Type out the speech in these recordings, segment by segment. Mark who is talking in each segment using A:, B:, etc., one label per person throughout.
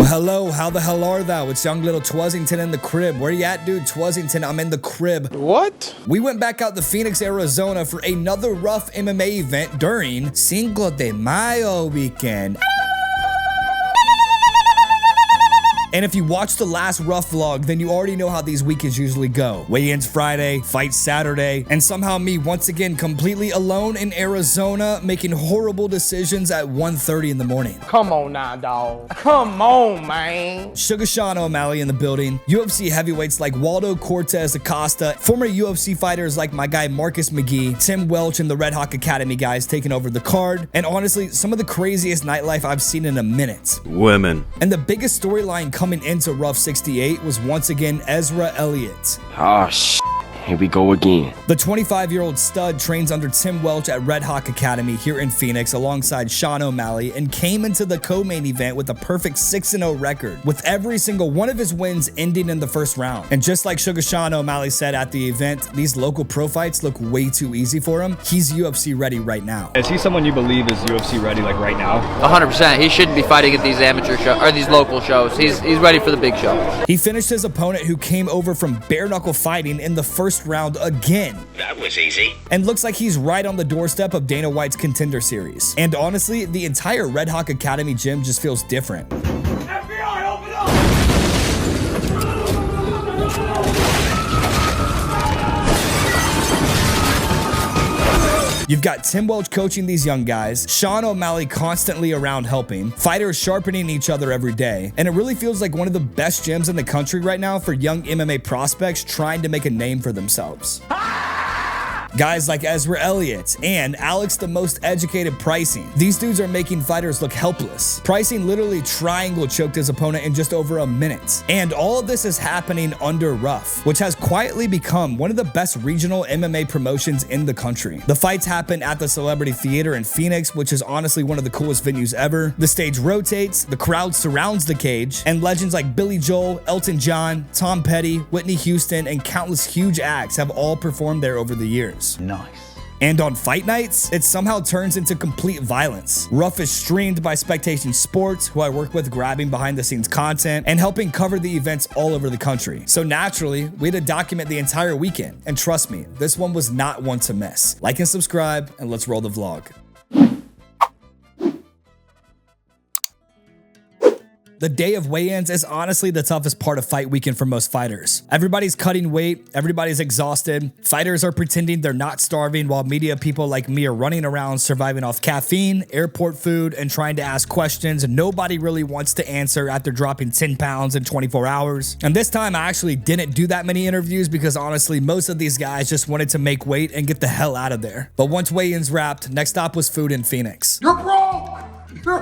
A: hello, how the hell are thou? It's young little Twazzington in the crib. Where you at, dude? Twazzington, I'm in the crib.
B: What?
A: We went back out to Phoenix, Arizona for another RUF MMA event during Cinco De Mayo weekend. And if you watched the last RUF vlog, then you already know how these weekends usually go. Weigh-ins Friday, fights Saturday, and somehow me once again completely alone in Arizona making horrible decisions at 1:30 in the morning.
B: Come on now, dog. Come on, man.
A: Sugar Sean O'Malley in the building. UFC heavyweights like Waldo, Cortes, Acosta, former UFC fighters like my guy Marcus McGhee, Tim Welch, and the Red Hawk Academy guys taking over the card. And honestly, some of the craziest nightlife I've seen in a minute.
C: Women.
A: And the biggest storyline coming into RUF 68 was once again Ezra Elliott.
C: Oh, shit. Here we go again.
A: The 25-year-old stud trains under Tim Welch at Red Hawk Academy here in Phoenix alongside Sean O'Malley and came into the co-main event with a perfect 6-0 record, with every single one of his wins ending in the first round. And just like Sugar Sean O'Malley said at the event, these local pro fights look way too easy for him. He's UFC ready right now.
D: Is he someone you believe is UFC ready like right now?
E: 100%. He shouldn't be fighting at these amateur shows or these local shows. He's ready for the big show.
A: He finished his opponent who came over from bare knuckle fighting in the first round again.
F: That was easy.
A: And looks like he's right on the doorstep of Dana White's Contender Series. And honestly, the entire Red Hawk Academy gym just feels different.
B: FBI, open up!
A: You've got Tim Welch coaching these young guys, Sean O'Malley constantly around helping, fighters sharpening each other every day, and it really feels like one of the best gyms in the country right now for young MMA prospects trying to make a name for themselves. Guys like Ezra Elliott and Alex the Most Educated Preissing. These dudes are making fighters look helpless. Preissing literally triangle choked his opponent in just over a minute. And all of this is happening under RUF, which has quietly become one of the best regional MMA promotions in the country. The fights happen at the Celebrity Theater in Phoenix, which is honestly one of the coolest venues ever. The stage rotates, the crowd surrounds the cage, and legends like Billy Joel, Elton John, Tom Petty, Whitney Houston, and countless huge acts have all performed there over the years.
B: Nice.
A: And on fight nights, it somehow turns into complete violence. RUF is streamed by Spectation Sports, who I work with grabbing behind the scenes content and helping cover the events all over the country. So naturally, we had to document the entire weekend. And trust me, this one was not one to miss. Like and subscribe, and let's roll the vlog. The day of weigh-ins is honestly the toughest part of fight weekend for most fighters. Everybody's cutting weight, everybody's exhausted, fighters are pretending they're not starving while media people like me are running around surviving off caffeine, airport food, and trying to ask questions nobody really wants to answer after dropping 10 pounds in 24 hours. And this time I actually didn't do that many interviews because honestly most of these guys just wanted to make weight and get the hell out of there. But once weigh-ins wrapped, next stop was food in Phoenix.
B: You're broke! You're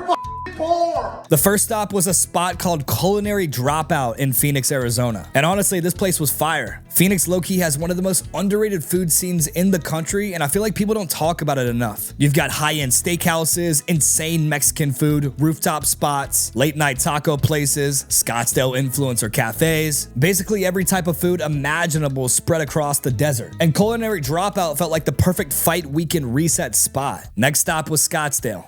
B: poor!
A: The first stop was a spot called Culinary Dropout in Phoenix, Arizona. And honestly, this place was fire. Phoenix low-key has one of the most underrated food scenes in the country, and I feel like people don't talk about it enough. You've got high-end steakhouses, insane Mexican food, rooftop spots, late-night taco places, Scottsdale influencer cafes, basically every type of food imaginable spread across the desert. And Culinary Dropout felt like the perfect fight weekend reset spot. Next stop was Scottsdale.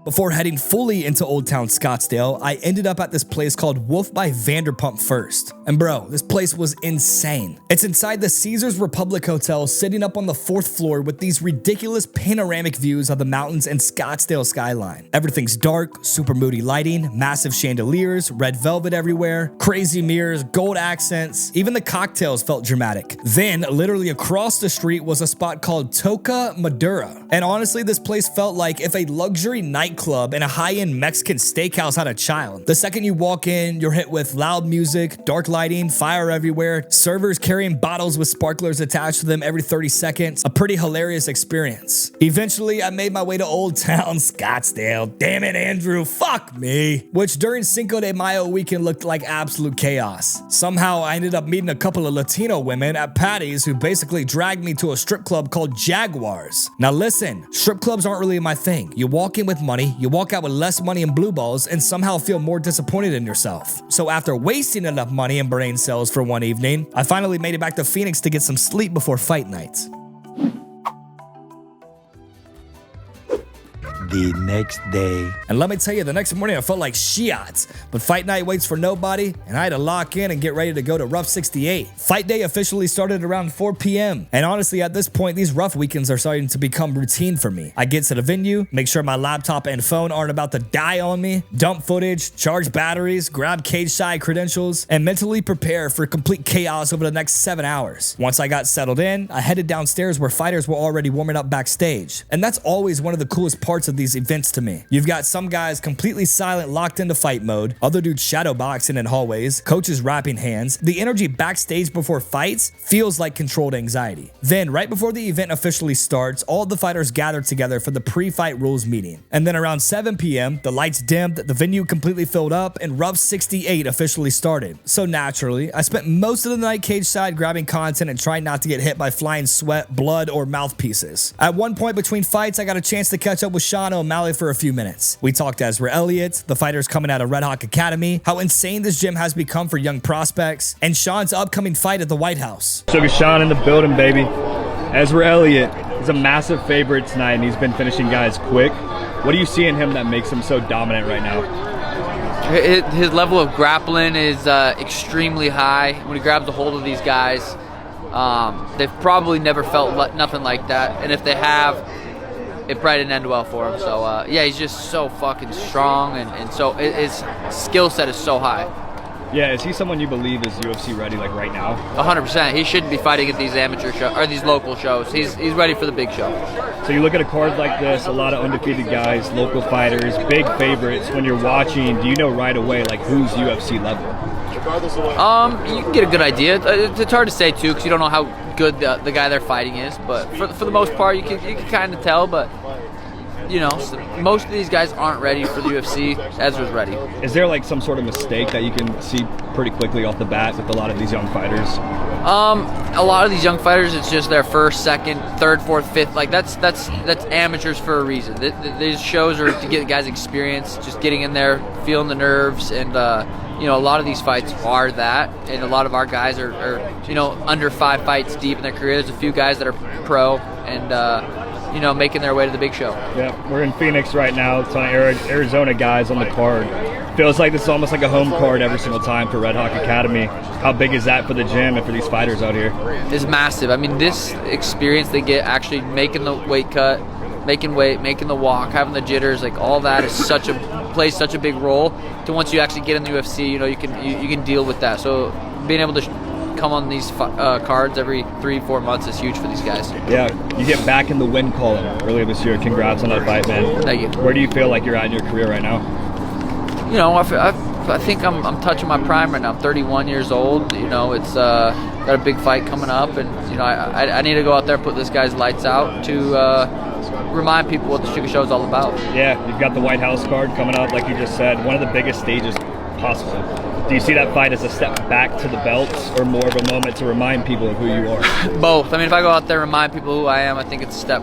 A: Before heading fully into Old Town Scottsdale, I ended up at this place called Wolf by Vanderpump first. And bro, this place was insane. It's inside the Caesars Republic Hotel, sitting up on the 4th floor with these ridiculous panoramic views of the mountains and Scottsdale skyline. Everything's dark, super moody lighting, massive chandeliers, red velvet everywhere, crazy mirrors, gold accents. Even the cocktails felt dramatic. Then, literally across the street was a spot called Toca Madura. And honestly, this place felt like if a luxury nightclub and a high-end Mexican steakhouse had a child. The second you walk in, you're hit with loud music, dark lighting, fire everywhere, servers carrying bottles with sparklers attached to them every 30 seconds. A pretty hilarious experience. Eventually, I made my way to Old Town Scottsdale. Damn it, Andrew, fuck me. Which during Cinco de Mayo weekend looked like absolute chaos. Somehow, I ended up meeting a couple of Latino women at Patty's who basically dragged me to a strip club called Jaguars. Now listen, strip clubs aren't really my thing. You walk in with money, you walk out with less money and blue balls and somehow feel more disappointed in yourself. So after wasting enough money and brain cells for one evening, I finally made it back to Phoenix to get some sleep before fight night.
F: the next day.
A: And let me tell you, the next morning I felt like shit. But fight night waits for nobody, and I had to lock in and get ready to go to RUF 68. Fight day officially started around 4 p.m. And honestly, at this point, these RUF weekends are starting to become routine for me. I get to the venue, make sure my laptop and phone aren't about to die on me, dump footage, charge batteries, grab cage side credentials, and mentally prepare for complete chaos over the next 7 hours. Once I got settled in, I headed downstairs where fighters were already warming up backstage. And that's always one of the coolest parts of these events to me. You've got some guys completely silent, locked into fight mode, other dudes shadow boxing in hallways, coaches wrapping hands. The energy backstage before fights feels like controlled anxiety. Then, right before the event officially starts, all the fighters gather together for the pre-fight rules meeting. And then around 7 p.m., the lights dimmed, the venue completely filled up, and RUF 68 officially started. So naturally, I spent most of the night cage side grabbing content and trying not to get hit by flying sweat, blood, or mouthpieces. At one point between fights, I got a chance to catch up with Sean O'Malley for a few minutes. We talked Ezra Elliott, the fighters coming out of Red Hawk Academy, how insane this gym has become for young prospects, and Sean's upcoming fight at the White House.
D: Sugar Sean in the building, baby. Ezra Elliott is a massive favorite tonight, and he's been finishing guys quick. What do you see in him that makes him so dominant right now?
E: His level of grappling is extremely high. When he grabs a hold of these guys, they've probably never felt nothing like that. And if they have, it probably didn't end well for him. So, yeah, he's just so fucking strong. And so his skill set is so high.
D: Yeah, is he someone you believe is UFC ready like right now?
E: 100%. He shouldn't be fighting at these amateur shows or these local shows. He's ready for the big show.
D: So you look at a card like this, a lot of undefeated guys, local fighters, big favorites. When you're watching, do you know right away like who's UFC level?
E: You can get a good idea. It's hard to say too because you don't know how good the guy they're fighting is. But for the most part, you can kind of tell. But you know, most of these guys aren't ready for the UFC. Ezra's ready.
D: Is there like some sort of mistake that you can see pretty quickly off the bat with a lot of these young fighters?
E: A lot of these young fighters, it's just their first, second, third, fourth, fifth. Like that's amateurs for a reason. These shows are to get guys experience, just getting in there, feeling the nerves, and you know, a lot of these fights are that, and a lot of our guys are you know, under 5 fights deep in their career. There's a few guys that are pro and you know, making their way to the big show.
D: Yeah, we're in Phoenix right now. It's on Arizona guys on the card. Feels like this is almost like a home card every single time for Red Hawk Academy. How big is that for the gym and for these fighters out here?
E: It's massive. I mean, this experience they get actually making the weight cut, making weight, making the walk, having the jitters, like all that is plays such a big role to once you actually get in the UFC, you know, you can deal with that. So being able to come on these cards every 3-4 months is huge for these guys.
D: Yeah, you get back in the win column earlier this year. Congrats on that fight, man.
E: Thank you.
D: Where do you feel like you're at in your career right now?
E: You know, I think I'm touching my prime right now. I'm 31 years old. You know, it's got a big fight coming up, and you know, I need to go out there and put this guy's lights out to remind people what the Sugar Show is all about.
D: Yeah, you've got the White House card coming up, like you just said, one of the biggest stages possible. Do you see that fight as a step back to the belts or more of a moment to remind people of who you are?
E: Both. I mean, if I go out there and remind people who I am, I think it's a step,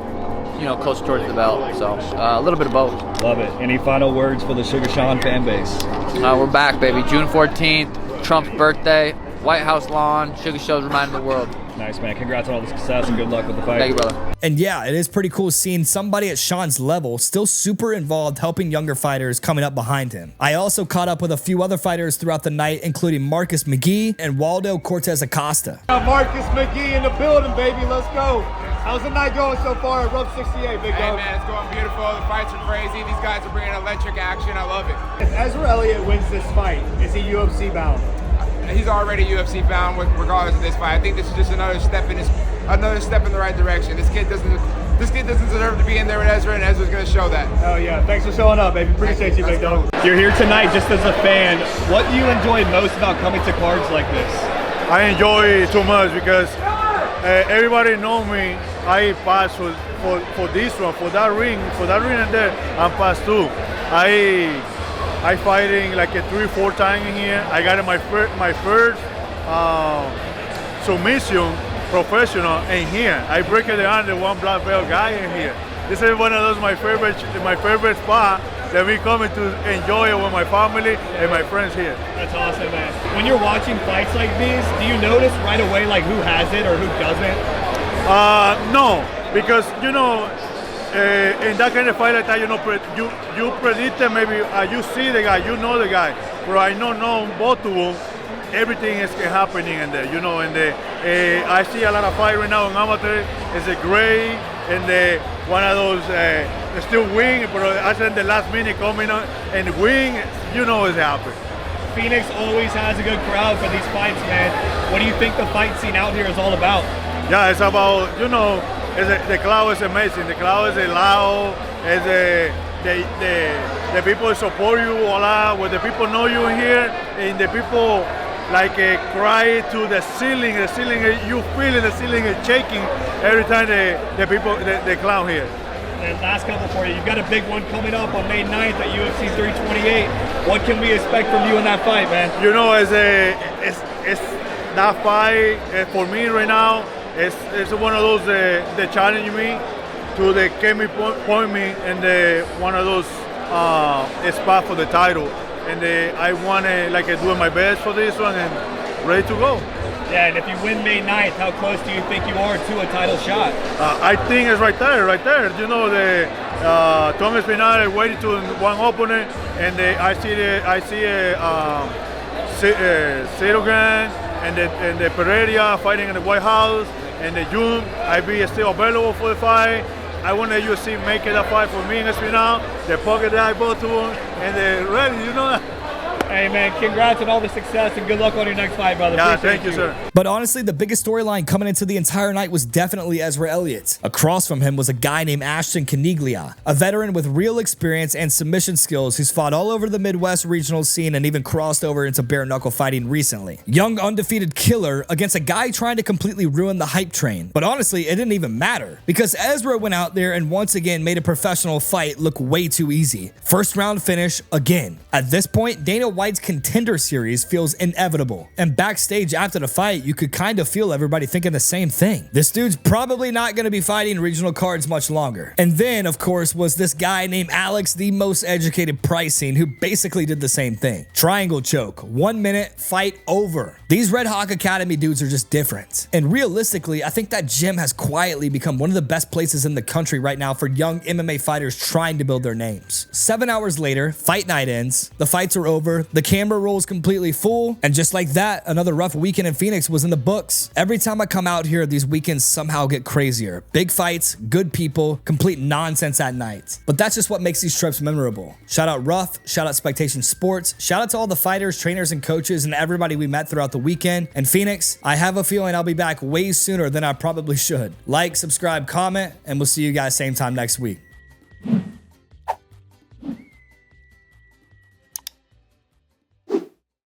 E: you know, closer towards the belt. So a little bit of both.
D: Love it. Any final words for the Sugar Sean fan base?
E: We're back, baby. June 14th, Trump's birthday, White House lawn, Sugar Show's reminding the world.
D: Nice, man. Congrats on all the success and good luck with the fight.
E: Thank you, brother.
A: And yeah, it is pretty cool seeing somebody at Sean's level still super involved helping younger fighters coming up behind him. I also caught up with a few other fighters throughout the night, including Marcus McGhee and Waldo Cortes Acosta.
B: Marcus McGhee in the building, baby. Let's go. How's the night going so far at RUF 68, big
G: Hey
B: dog?
G: man, it's going beautiful. The fights are crazy. These guys are bringing electric action. I love it.
B: If Ezra Elliott wins this fight, is he UFC bound?
G: He's already UFC bound regardless of this fight. I think this is just another step in the right direction. This kid doesn't deserve to be in there with Ezra, and Ezra's going to show that.
B: Oh yeah, thanks for showing up, baby. Appreciate you, big dog.
D: You're here tonight just as a fan. What do you enjoy most about coming to cards like this?
H: I enjoy it too much because everybody know me. I pass for this one, for that ring and there. I'm past too. I fighting like a 3-4 times in here. I got my first submission professional in here. I break it down the one black belt guy in here. This is one of those my favorite spot that we coming to enjoy it with my family and my friends here.
D: That's awesome, man. When you're watching fights like these, do you notice right away like who has it or who doesn't?
H: No, because you know in that kind of fight like that, you know, you predict it, maybe you see the guy, you know the guy. But I don't know both of them. Everything is happening in there, you know. And I see a lot of fight right now in amateur. It's a great and one of those still win, but I said the last minute coming on and win, you know it's happening.
D: Phoenix always has a good crowd for these fights, man. What do you think the fight scene out here is all about?
H: Yeah, it's about, you know, the crowd is amazing. The crowd is loud. The people support you a lot. When the people know you here, and the people like cry to the ceiling. The ceiling, you feel the ceiling is shaking every time the crowd here.
D: And last couple for you. You've got a big one coming up on May 9th at UFC 328. What can we expect from you in that fight, man?
H: You know, it's that fight for me right now. It's one of those that challenge me to the point me and one of those spots for the title. And I want to doing my best for this one and ready to go.
D: Yeah, and if you win May 9th, how close do you think you are to a title shot?
H: I think it's right there. You know, the Thomas Pinard waiting to one opponent, and I see Sirogan and the Pereira fighting in the White House, and the June I be still available for the fight. I want the UFC make it a fight for me and Espinal, the pocket that I both to them, and they're ready, you know.
D: Hey man, congrats on all the success and good luck on your next fight, brother.
H: Yeah, thank you, sir.
A: But honestly, the biggest storyline coming into the entire night was definitely Ezra Elliott. Across from him was a guy named Ashton Caniglia, a veteran with real experience and submission skills who's fought all over the Midwest regional scene and even crossed over into bare knuckle fighting recently. Young undefeated killer against a guy trying to completely ruin the hype train. But honestly, it didn't even matter because Ezra went out there and once again made a professional fight look way too easy. First round finish again. At this point, Dana White's Contender Series feels inevitable. And backstage after the fight, you could kind of feel everybody thinking the same thing. This dude's probably not going to be fighting regional cards much longer. And then, of course, was this guy named Alex, the most educated Preissing, who basically did the same thing. Triangle choke, 1 minute, fight over. These Red Hawk Academy dudes are just different. And realistically, I think that gym has quietly become one of the best places in the country right now for young MMA fighters trying to build their names. 7 hours later, fight night ends, the fights are over, the camera rolls completely full, and just like that, another rough weekend in Phoenix was in the books. Every time I come out here, these weekends somehow get crazier. Big fights, good people, complete nonsense at night. But that's just what makes these trips memorable. Shout out RUF, shout out Spectation Sports, shout out to all the fighters, trainers, and coaches, and everybody we met throughout the weekend. And Phoenix, I have a feeling I'll be back way sooner than I probably should. Like, subscribe, comment, and we'll see you guys same time next week.